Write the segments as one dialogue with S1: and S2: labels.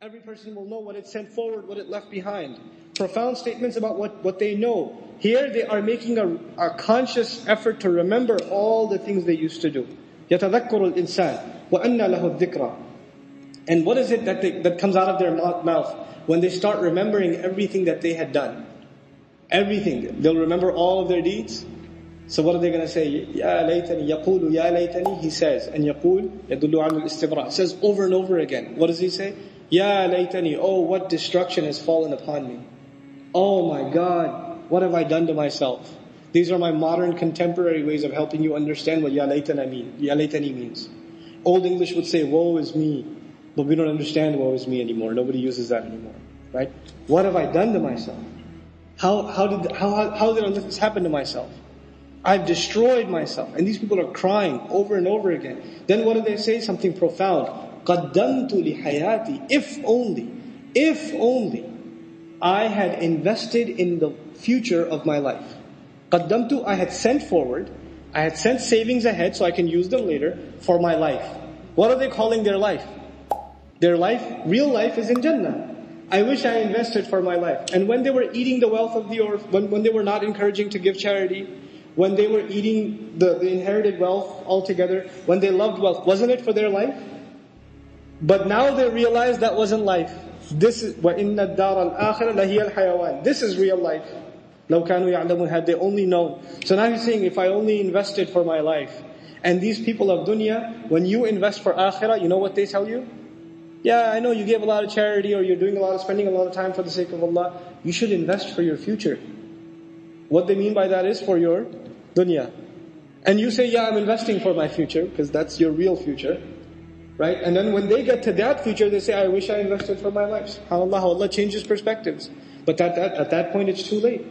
S1: Every person will know what it sent forward, what it left behind. Profound statements about what they know. Here they are making a conscious effort to remember all the things they used to do. يَتَذَكُّرُ الْإِنسَانِ وَأَنَّ لَهُ الذِّكْرَى. And what is it that comes out of their mouth when they start remembering everything that they had done? Everything. They'll remember all of their deeds. So what are they going to say? يَا لَيْتَنِي يَقُولُ يَا لَيْتَنِي. He says, and يَقُول يَدُلُّ عَلَى الْإِسْتِغْرَاءِ. He says over and over again. What does he say? Ya laytani, oh what destruction has fallen upon me. Oh my God, what have I done to myself? These are my modern contemporary ways of helping you understand what ya laytani means. Old English would say, woe is me. But we don't understand woe is me anymore. Nobody uses that anymore. Right? What have I done to myself? How did this happen to myself? I've destroyed myself. And these people are crying over and over again. Then what do they say? Something profound. قَدَّمْتُ لِحَيَاتِي. If only I had invested in the future of my life. قَدَّمْتُ, I had sent forward, I had sent savings ahead so I can use them later for my life. What are they calling their life? Their life, real life is in Jannah. I wish I invested for my life. And when they were eating the wealth of the earth, when they were not encouraging to give charity, when they were eating the inherited wealth altogether, when they loved wealth, wasn't it for their life? But now they realize that wasn't life. This is وَإِنَّ الدَّارَ الْآخِرَةَ لَهِيَ الْحَيَوَانِ. This is real life. لَوْ كَانُوا يَعْلَمُونَ. Had they only known. So now he's saying, if I only invested for my life. And these people of dunya, when you invest for akhirah, you know what they tell you? Yeah, I know you gave a lot of charity, or you're spending a lot of time for the sake of Allah. You should invest for your future. What they mean by that is for your dunya. And you say, yeah, I'm investing for my future, because that's your real future. Right? And then when they get to that future, they say, I wish I invested for my life. SubhanAllah, Allah changes perspectives. But at that point, it's too late.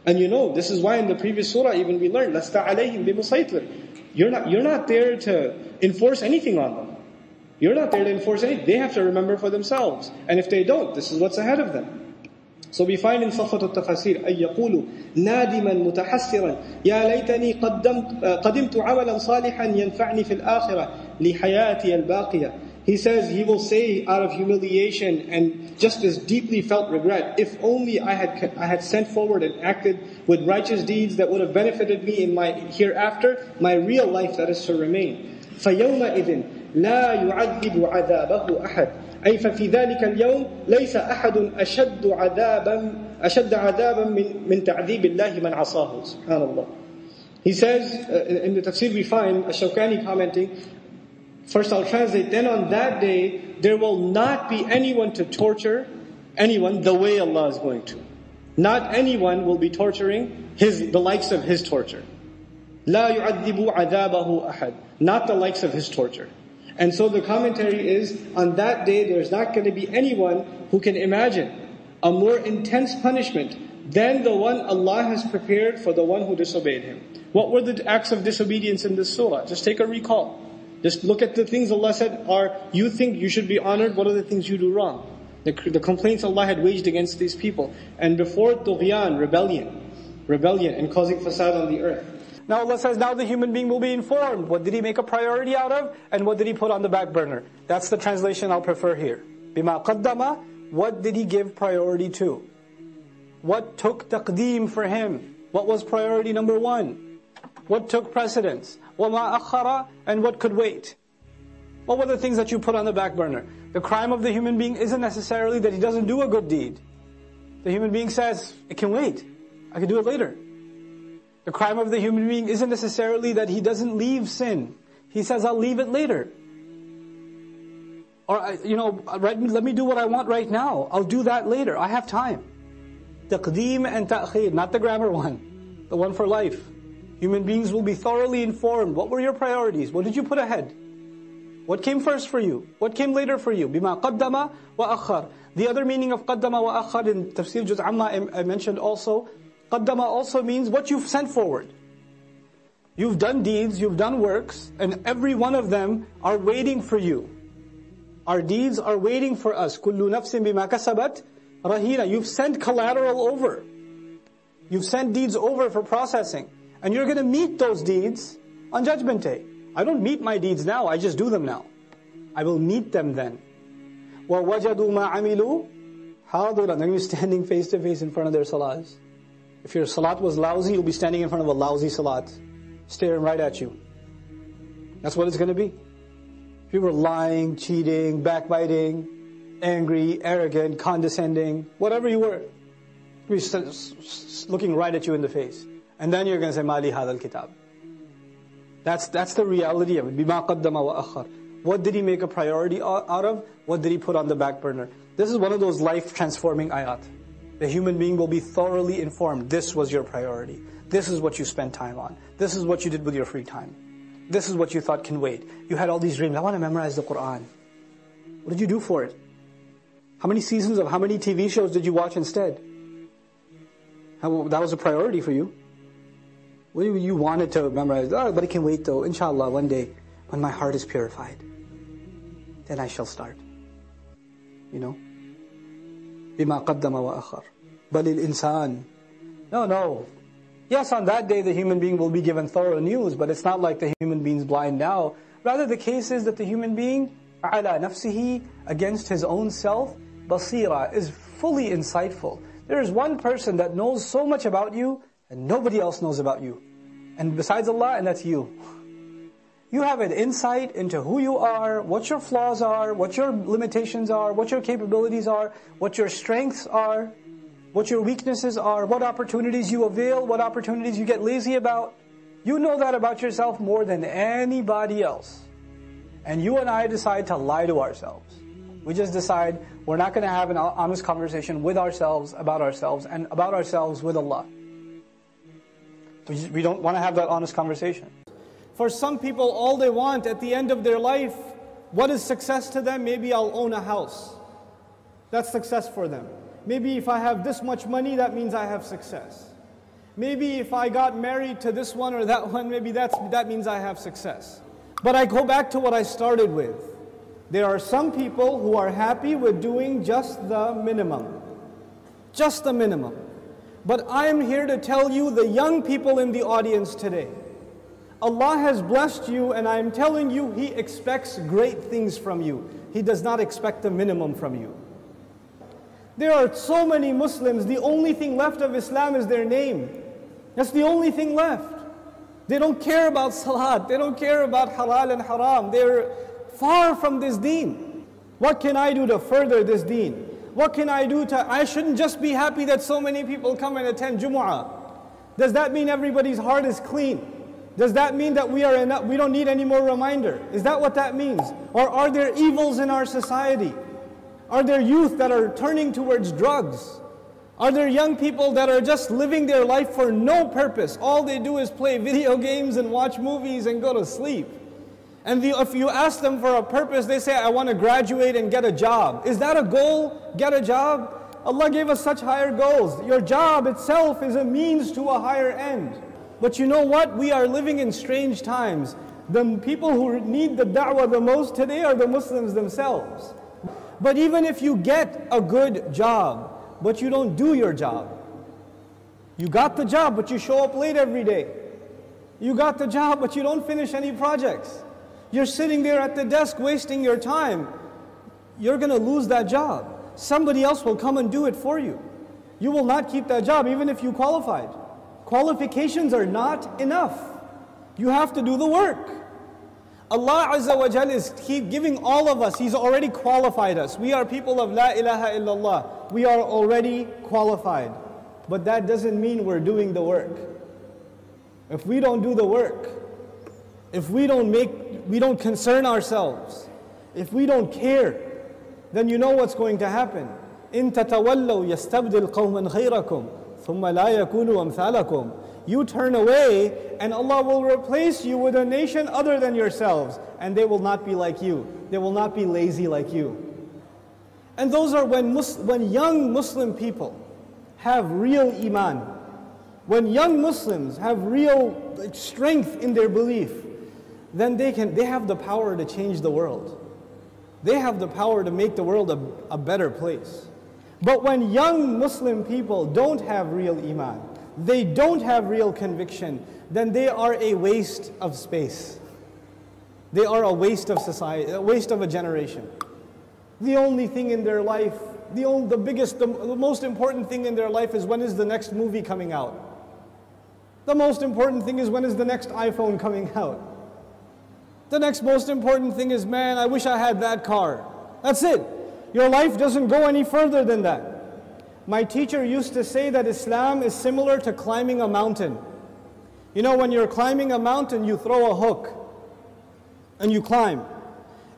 S1: And you know, this is why in the previous surah even we learned, لَسْتَ عَلَيْهِمْ بِمُسَيْطِرٍ. You're not there to enforce anything on them. You're not there to enforce anything. They have to remember for themselves. And if they don't, this is what's ahead of them. So we find in Safat al-Tafasir, أَن يَقُولُ نَادِمًا مُتَحَسِّرًا يَا لَيْتَنِي قَدِمْتُ عَمَلًا صَالِحًا يَنْفَعْنِي فِي الْآخِرَةِ لِحَيَاتِيَ الْبَاقِيَةِ. He says, he will say out of humiliation and just as deeply felt regret, if only I had sent forward and acted with righteous deeds that would have benefited me in my hereafter, my real life that is to remain. فَيَوْمَئِذٍ لَا يُعَذِّبُ عَذَابَهُ أَحَدٌ. أي ففي ذلك اليوم ليس أحد أشد عذابا من تعذيب الله من عصاه. Subhanallah. He says, in the tafsir we find, Ash-Shawkani commenting, first I'll translate, then on that day, there will not be anyone to torture anyone the way Allah is going to. Not anyone will be torturing the likes of his torture. لا يعذب عذابه أحد. Not the likes of his torture. And so the commentary is, on that day there's not going to be anyone who can imagine a more intense punishment than the one Allah has prepared for the one who disobeyed Him. What were the acts of disobedience in this surah? Just take a recall. Just look at the things Allah said you think you should be honored, what are the things you do wrong? The complaints Allah had waged against these people. And before tughyan, rebellion and causing fasad on the earth. Now Allah says, now the human being will be informed. What did he make a priority out of? And what did he put on the back burner? That's the translation I'll prefer here. Bima qaddama, what did he give priority to? What took taqdeem for him? What was priority number one? What took precedence? وَمَا أَخَّرَ, and what could wait? What were the things that you put on the back burner? The crime of the human being isn't necessarily that he doesn't do a good deed. The human being says, it can wait. I can do it later. The crime of the human being isn't necessarily that he doesn't leave sin. He says, I'll leave it later. Or, let me do what I want right now. I'll do that later. I have time. Taqdeem and ta'khir, not the grammar one. The one for life. Human beings will be thoroughly informed. What were your priorities? What did you put ahead? What came first for you? What came later for you? Bima qaddama wa akhar. The other meaning of qaddama wa akhar in Tafsir Juz Amma I mentioned also, qaddama also means what you've sent forward. You've done deeds, you've done works, and every one of them are waiting for you. Our deeds are waiting for us. Kullu nafsin bima kasabat rahina. You've sent collateral over. You've sent deeds over for processing. And you're going to meet those deeds on Judgment Day. I don't meet my deeds now, I just do them now. I will meet them then.
S2: وَوَجَدُوا مَا عَمِلُوا حَاضِرًا. They're going to be standing face to face in front of their salahs. If your salat was lousy, you'll be standing in front of a lousy salat, staring right at you. That's what it's going to be. If you were lying, cheating, backbiting, angry, arrogant, condescending, whatever you were, he's looking right at you in the face. And then you're going to say, Mali hadal kitab. That's the reality of it. Bima qaddama wa akhar. What did he make a priority out of? What did he put on the back burner? This is one of those life-transforming ayat. The human being will be thoroughly informed. This was your priority. This is what you spent time on. This is what you did with your free time. This is what you thought can wait. You had all these dreams. I want to memorize the Quran. What did you do for it? How many seasons of how many TV shows did you watch instead? That was a priority for you. Well, you wanted to memorize. Oh, but it can wait though. Inshallah, one day, when my heart is purified, then I shall start. You know? بِمَا قَدَّمَ وَأَخَرَ بَلِ الْإِنسَانِ No. Yes, on that day the human being will be given thorough news, but it's not like the human being's blind now. Rather, the case is that the human being, عَلَى نَفْسِهِ, against his own self, basira, is fully insightful. There is one person that knows so much about you, and nobody else knows about you. And besides Allah, and that's you. You have an insight into who you are, what your flaws are, what your limitations are, what your capabilities are, what your strengths are, what your weaknesses are, what opportunities you avail, what opportunities you get lazy about. You know that about yourself more than anybody else. And you and I decide to lie to ourselves. We just decide we're not going to have an honest conversation with ourselves, and about ourselves with Allah. We don't want to have that honest conversation. For some people, all they want at the end of their life, what is success to them? Maybe I'll own a house. That's success for them. Maybe if I have this much money, that means I have success. Maybe if I got married to this one or that one, maybe that means I have success. But I go back to what I started with. There are some people who are happy with doing just the minimum. Just the minimum. But I'm here to tell you, the young people in the audience today, Allah has blessed you, and I'm telling you, He expects great things from you. He does not expect the minimum from you. There are so many Muslims, the only thing left of Islam is their name. That's the only thing left. They don't care about salat, they don't care about halal and haram. They're far from this deen. What can I do to further this deen? What can I do I shouldn't just be happy that so many people come and attend Jumu'ah. Does that mean everybody's heart is clean? Does that mean that we don't need any more reminder? Is that what that means? Or are there evils in our society? Are there youth that are turning towards drugs? Are there young people that are just living their life for no purpose? All they do is play video games and watch movies and go to sleep. And if you ask them for a purpose, they say, I want to graduate and get a job. Is that a goal? Get a job? Allah gave us such higher goals. Your job itself is a means to a higher end. But you know what? We are living in strange times. The people who need the da'wah the most today are the Muslims themselves. But even if you get a good job, but you don't do your job. You got the job, but you show up late every day. You got the job, but you don't finish any projects. You're sitting there at the desk wasting your time. You're going to lose that job. Somebody else will come and do it for you. You will not keep that job even if you qualified. Qualifications are not enough. You have to do the work. Allah Azza wa Jal is giving all of us, He's already qualified us. We are people of La ilaha illallah. We are already qualified. But that doesn't mean we're doing the work. If we don't do the work, if we don't concern ourselves, if we don't care, then you know what's going to happen. إِن تَتَوَلَّوْا يَسْتَبْدِلْ قَوْمًا غَيْرَكُمْ ثُمَّ لَا يَكُونُوا أَمْثَالَكُمْ. You turn away and Allah will replace you with a nation other than yourselves, and they will not be like you. They will not be lazy like you. And those are when young Muslim people have real iman, when young Muslims have real strength in their belief, then they have the power to change the world. They have the power to make the world a better place. But when young Muslim people don't have real iman, they don't have real conviction, then they are a waste of space. They are a waste of society, a waste of a generation. The only thing in their life, the most important thing in their life is when is the next movie coming out. The most important thing is when is the next iPhone coming out. The next most important thing is, man, I wish I had that car. That's it. Your life doesn't go any further than that. My teacher used to say that Islam is similar to climbing a mountain. You know, when you're climbing a mountain, you throw a hook and you climb.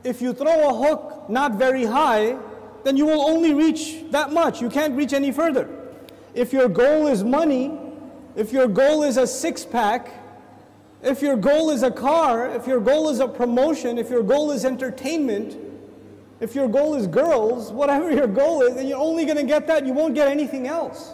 S2: If you throw a hook not very high, then you will only reach that much. You can't reach any further. If your goal is money, if your goal is a six-pack, if your goal is a car, if your goal is a promotion, if your goal is entertainment, if your goal is girls, whatever your goal is, then you're only going to get that, you won't get anything else.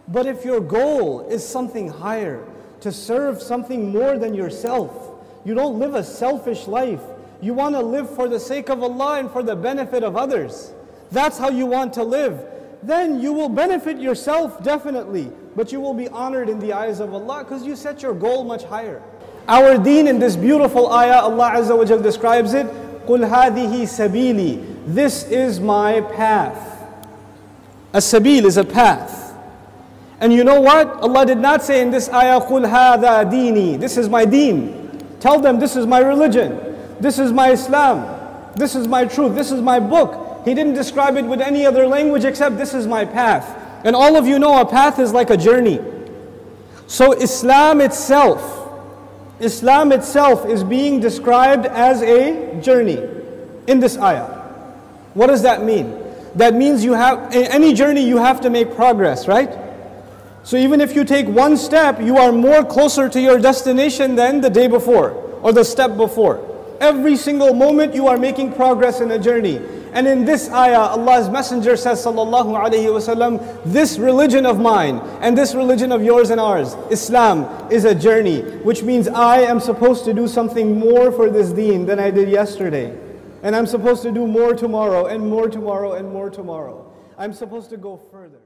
S2: But if your goal is something higher, to serve something more than yourself, you don't live a selfish life, you want to live for the sake of Allah and for the benefit of others, that's how you want to live, then you will benefit yourself definitely, but you will be honored in the eyes of Allah because you set your goal much higher. Our deen in this beautiful ayah, Allah Azza wa Jal describes it, قُلْ هَذِهِ سَبِيلِي. This is my path. As-sabil is a path. And you know what? Allah did not say in this ayah, قُلْ هَذَا دِينِي. This is my deen. Tell them this is my religion. This is my Islam. This is my truth. This is my book. He didn't describe it with any other language except this is my path. And all of you know a path is like a journey. So Islam itself is being described as a journey in this ayah. What does that mean? That means in any journey you have to make progress, right? So even if you take one step, you are more closer to your destination than the day before or the step before. Every single moment you are making progress in a journey. And in this ayah, Allah's Messenger says, sallallahu alayhi wasallam, this religion of mine and this religion of yours and ours, Islam, is a journey, which means I am supposed to do something more for this deen than I did yesterday. And I'm supposed to do more tomorrow and more tomorrow and more tomorrow. I'm supposed to go further.